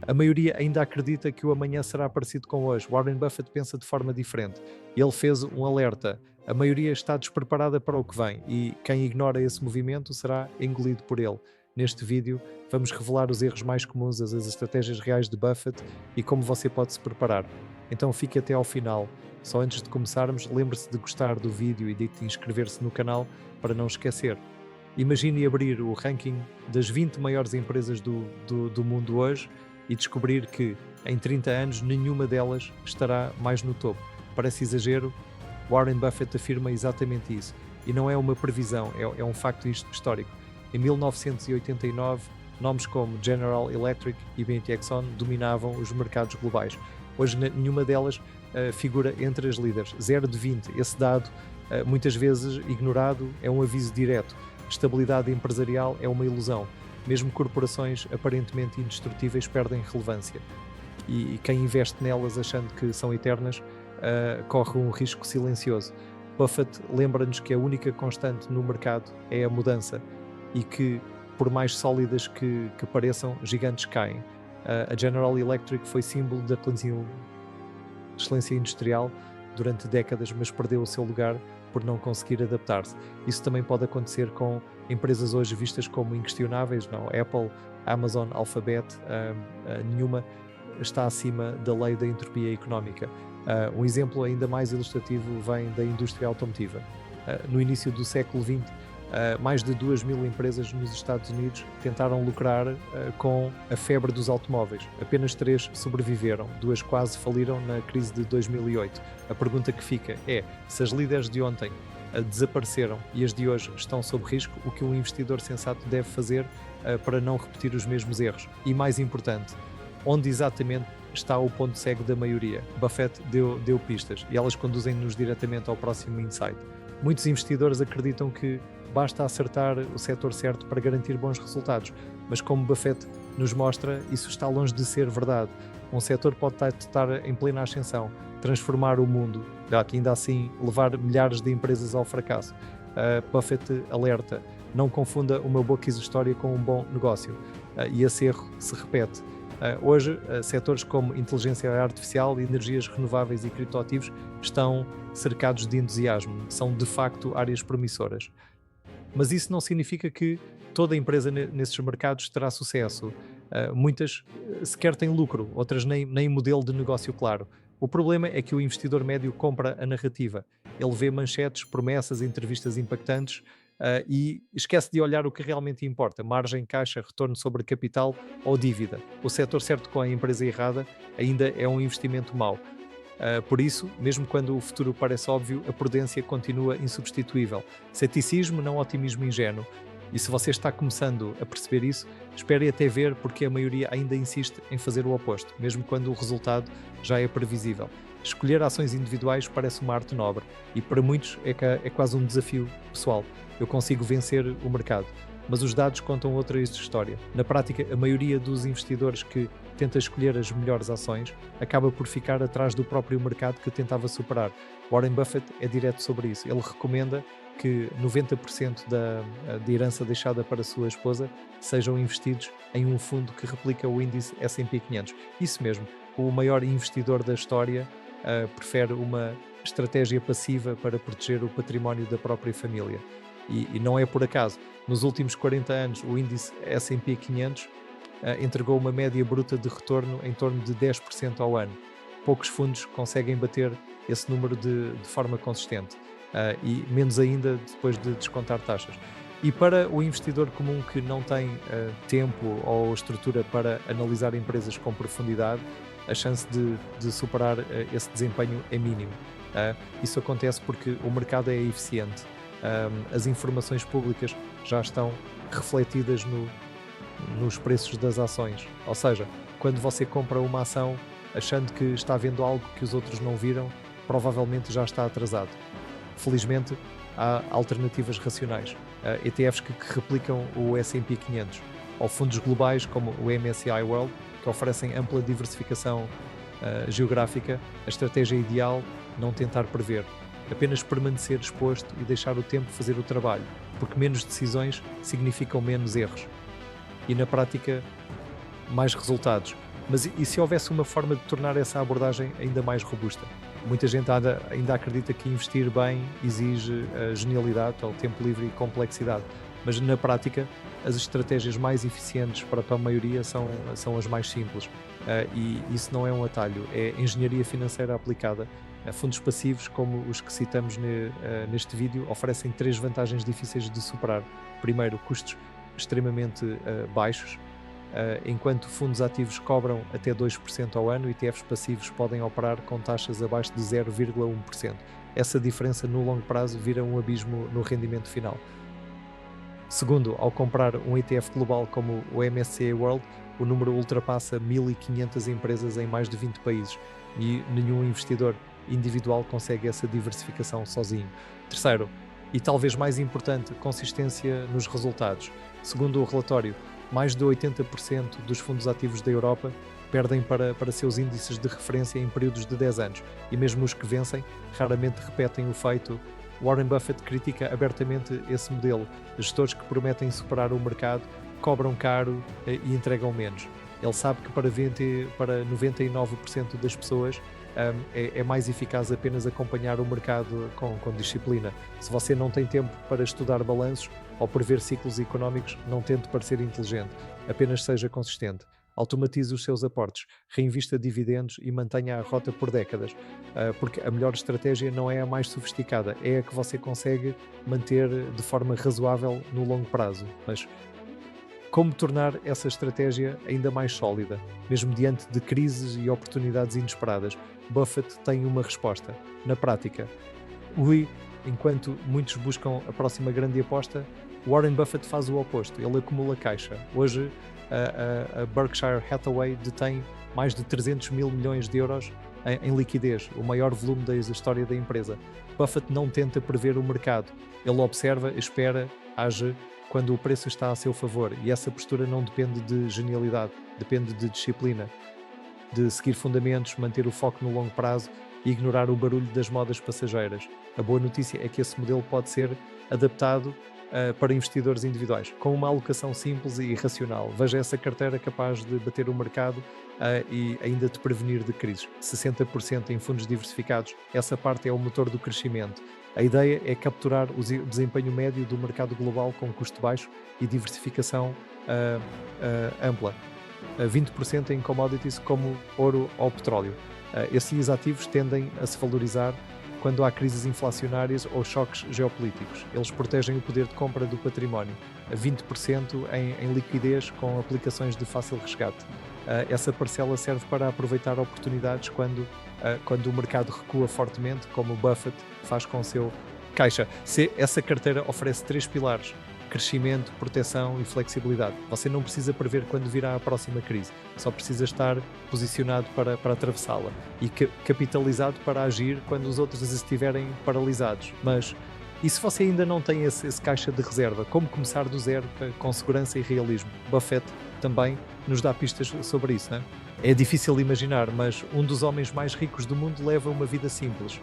A maioria ainda acredita que o amanhã será parecido com hoje. Warren Buffett pensa de forma diferente. Ele fez um alerta. A maioria está despreparada para o que vem e quem ignora esse movimento será engolido por ele. Neste vídeo, vamos revelar os erros mais comuns, as estratégias reais de Buffett e como você pode se preparar. Então fique até ao final. Só antes de começarmos, lembre-se de gostar do vídeo e de inscrever-se no canal para não esquecer. Imagine abrir o ranking das 20 maiores empresas do mundo hoje e descobrir que em 30 anos nenhuma delas estará mais no topo. Parece exagero? Warren Buffett afirma exatamente isso. E não é uma previsão, é um facto histórico. Em 1989, nomes como General Electric e IBM Exxon dominavam os mercados globais. Hoje nenhuma delas figura entre as líderes. 0 de 20. Esse dado, muitas vezes ignorado, é um aviso direto. Estabilidade empresarial é uma ilusão. Mesmo corporações aparentemente indestrutíveis perdem relevância. E quem investe nelas achando que são eternas corre um risco silencioso. Buffett lembra-nos que a única constante no mercado é a mudança e que, por mais sólidas que pareçam, gigantes caem. A General Electric foi símbolo da excelência industrial durante décadas, mas perdeu o seu lugar por não conseguir adaptar-se. Isso também pode acontecer com empresas hoje vistas como inquestionáveis, não? Apple, Amazon, Alphabet, nenhuma está acima da lei da entropia económica. Um exemplo ainda mais ilustrativo vem da indústria automotiva. No início do século XX, mais de 2.000 empresas nos Estados Unidos tentaram lucrar com a febre dos automóveis. Apenas 3 sobreviveram, 2 quase faliram na crise de 2008. A pergunta que fica é, se as líderes de ontem desapareceram e as de hoje estão sob risco, o que um investidor sensato deve fazer para não repetir os mesmos erros? E mais importante, onde exatamente está o ponto cego da maioria? Buffett deu pistas e elas conduzem-nos diretamente ao próximo insight. Muitos investidores acreditam que basta acertar o setor certo para garantir bons resultados, mas como Buffett nos mostra, isso está longe de ser verdade. Um setor pode estar em plena ascensão, transformar o mundo, ainda assim levar milhares de empresas ao fracasso. Buffett alerta, não confunda uma boa história com um bom negócio, e esse erro se repete. Hoje, setores como inteligência artificial, energias renováveis e criptoativos estão cercados de entusiasmo, são de facto áreas promissoras. Mas isso não significa que toda empresa nesses mercados terá sucesso. Muitas sequer têm lucro, outras nem modelo de negócio claro. O problema é que o investidor médio compra a narrativa. Ele vê manchetes, promessas, entrevistas impactantes e esquece de olhar o que realmente importa: margem, caixa, retorno sobre capital ou dívida. O setor certo com a empresa errada ainda é um investimento mau. Por isso, mesmo quando o futuro parece óbvio, a prudência continua insubstituível. Ceticismo, não otimismo ingênuo. E se você está começando a perceber isso, espere até ver, porque a maioria ainda insiste em fazer o oposto, mesmo quando o resultado já é previsível. Escolher ações individuais parece uma arte nobre e para muitos é quase um desafio pessoal. Eu consigo vencer o mercado. Mas os dados contam outra história. Na prática, a maioria dos investidores que tenta escolher as melhores ações acaba por ficar atrás do próprio mercado que tentava superar. Warren Buffett é direto sobre isso. Ele recomenda que 90% da herança deixada para a sua esposa sejam investidos em um fundo que replica o índice S&P 500. Isso mesmo, o maior investidor da história prefere uma estratégia passiva para proteger o património da própria família. E não é por acaso. Nos últimos 40 anos, o índice S&P 500 entregou uma média bruta de retorno em torno de 10% ao ano. Poucos fundos conseguem bater esse número de forma consistente, e menos ainda depois de descontar taxas. E para o investidor comum que não tem tempo ou estrutura para analisar empresas com profundidade, a chance de superar esse desempenho é mínimo. Isso acontece porque o mercado é eficiente. As informações públicas já estão refletidas nos preços das ações. Ou seja, quando você compra uma ação achando que está vendo algo que os outros não viram, provavelmente já está atrasado. Felizmente, há alternativas racionais. ETFs que replicam o S&P 500 ou fundos globais como o MSCI World, que oferecem ampla diversificação geográfica. A estratégia ideal, não tentar prever, apenas permanecer exposto e deixar o tempo fazer o trabalho, porque menos decisões significam menos erros e, na prática, mais resultados. Mas e se houvesse uma forma de tornar essa abordagem ainda mais robusta? Muita gente ainda acredita que investir bem exige genialidade, ou tempo livre e complexidade, mas na prática as estratégias mais eficientes para a maioria são as mais simples. E isso não é um atalho, é engenharia financeira aplicada. Fundos passivos, como os que citamos neste vídeo, oferecem três vantagens difíceis de superar. Primeiro, custos extremamente baixos. Enquanto fundos ativos cobram até 2% ao ano, ETFs passivos podem operar com taxas abaixo de 0,1%. Essa diferença no longo prazo vira um abismo no rendimento final. Segundo, ao comprar um ETF global como o MSCI World, o número ultrapassa 1.500 empresas em mais de 20 países e nenhum investidor individual consegue essa diversificação sozinho. Terceiro, e talvez mais importante, consistência nos resultados. Segundo o relatório, mais de 80% dos fundos ativos da Europa perdem para seus índices de referência em períodos de 10 anos, e mesmo os que vencem raramente repetem o feito. Warren Buffett critica abertamente esse modelo. Gestores que prometem superar o mercado cobram caro e entregam menos. Ele sabe que para 99% das pessoas é mais eficaz apenas acompanhar o mercado com disciplina. Se você não tem tempo para estudar balanços ou prever ciclos económicos, não tente parecer inteligente, apenas seja consistente. Automatize os seus aportes, reinvista dividendos e mantenha a rota por décadas, porque a melhor estratégia não é a mais sofisticada, é a que você consegue manter de forma razoável no longo prazo. Mas como tornar essa estratégia ainda mais sólida, mesmo diante de crises e oportunidades inesperadas? Buffett tem uma resposta. Na prática, enquanto muitos buscam a próxima grande aposta, Warren Buffett faz o oposto. Ele acumula caixa. Hoje, a Berkshire Hathaway detém mais de 300 mil milhões de euros em liquidez, o maior volume da história da empresa. Buffett não tenta prever o mercado. Ele observa, espera, age quando o preço está a seu favor, e essa postura não depende de genialidade, depende de disciplina, de seguir fundamentos, manter o foco no longo prazo e ignorar o barulho das modas passageiras. A boa notícia é que esse modelo pode ser adaptado para investidores individuais, com uma alocação simples e racional. Veja essa carteira capaz de bater o mercado e ainda te prevenir de crises. 60% em fundos diversificados, essa parte é o motor do crescimento. A ideia é capturar o desempenho médio do mercado global com custo baixo e diversificação ampla. 20% em commodities como ouro ou petróleo. Esses ativos tendem a se valorizar quando há crises inflacionárias ou choques geopolíticos. Eles protegem o poder de compra do património. 20% em liquidez com aplicações de fácil resgate. Essa parcela serve para aproveitar oportunidades quando o mercado recua fortemente, como o Buffett faz com o seu caixa. Essa carteira oferece 3 pilares: crescimento, proteção e flexibilidade. Você não precisa prever quando virá a próxima crise, só precisa estar posicionado para atravessá-la e capitalizado para agir quando os outros estiverem paralisados. Mas e se você ainda não tem esse caixa de reserva, como começar do zero com segurança e realismo? Buffett também nos dá pistas sobre isso, né? É difícil imaginar, mas um dos homens mais ricos do mundo leva uma vida simples.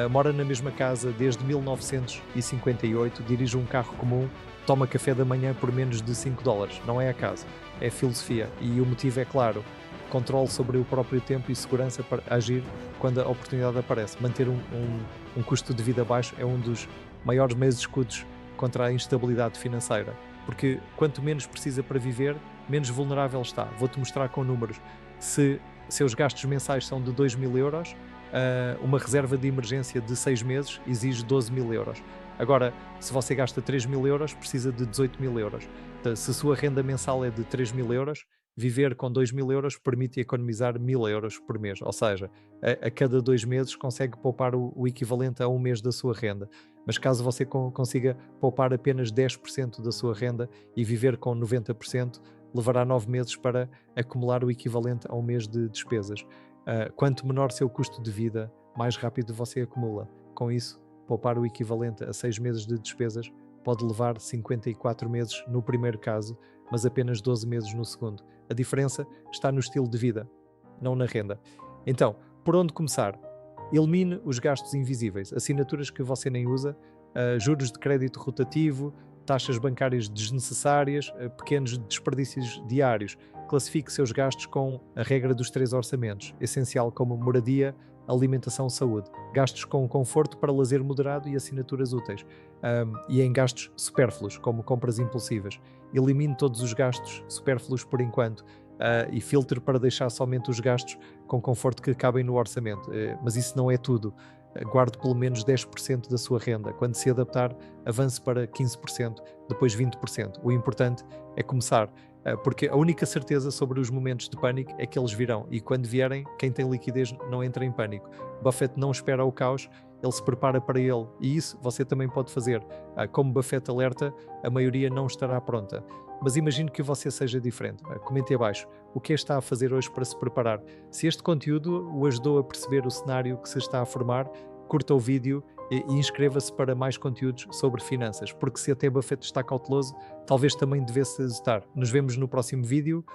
Mora na mesma casa desde 1958, dirige um carro comum, toma café da manhã por menos de $5. Não é acaso, é filosofia. E o motivo é claro: controle sobre o próprio tempo e segurança para agir quando a oportunidade aparece. Manter um custo de vida baixo é um dos maiores meios de escudos contra a instabilidade financeira, porque quanto menos precisa para viver, menos vulnerável está. Vou-te mostrar com números. Se seus gastos mensais são de 2.000 euros, uma reserva de emergência de 6 meses exige 12.000 euros. Agora, se você gasta 3.000 euros, precisa de 18.000 euros. Se a sua renda mensal é de 3.000 euros, viver com 2.000 euros permite economizar 1.000 euros por mês. Ou seja, a cada 2 meses consegue poupar o equivalente a um mês da sua renda. Mas caso você consiga poupar apenas 10% da sua renda e viver com 90%, levará 9 meses para acumular o equivalente a um mês de despesas. Quanto menor seu custo de vida, mais rápido você acumula. Com isso, poupar o equivalente a 6 meses de despesas pode levar 54 meses no primeiro caso, mas apenas 12 meses no segundo. A diferença está no estilo de vida, não na renda. Então, por onde começar? Elimine os gastos invisíveis, assinaturas que você nem usa, juros de crédito rotativo, taxas bancárias desnecessárias, pequenos desperdícios diários. Classifique seus gastos com a regra dos 3 orçamentos, essencial como moradia, alimentação, saúde. Gastos com conforto para lazer moderado e assinaturas úteis. E em gastos supérfluos, como compras impulsivas. Elimine todos os gastos supérfluos por enquanto. E filtre para deixar somente os gastos com conforto que cabem no orçamento. Mas isso não é tudo. Guarde pelo menos 10% da sua renda. Quando se adaptar, avance para 15%, depois 20%. O importante é começar, porque a única certeza sobre os momentos de pânico é que eles virão, e quando vierem, quem tem liquidez não entra em pânico. Buffett não espera o caos, ele se prepara para ele, e isso você também pode fazer. Como Buffett alerta, a maioria não estará pronta. Mas imagino que você seja diferente. Comente abaixo o que está a fazer hoje para se preparar. Se este conteúdo o ajudou a perceber o cenário que se está a formar, curta o vídeo e inscreva-se para mais conteúdos sobre finanças, porque se até Buffett está cauteloso, talvez também devesse estar. Nos vemos no próximo vídeo.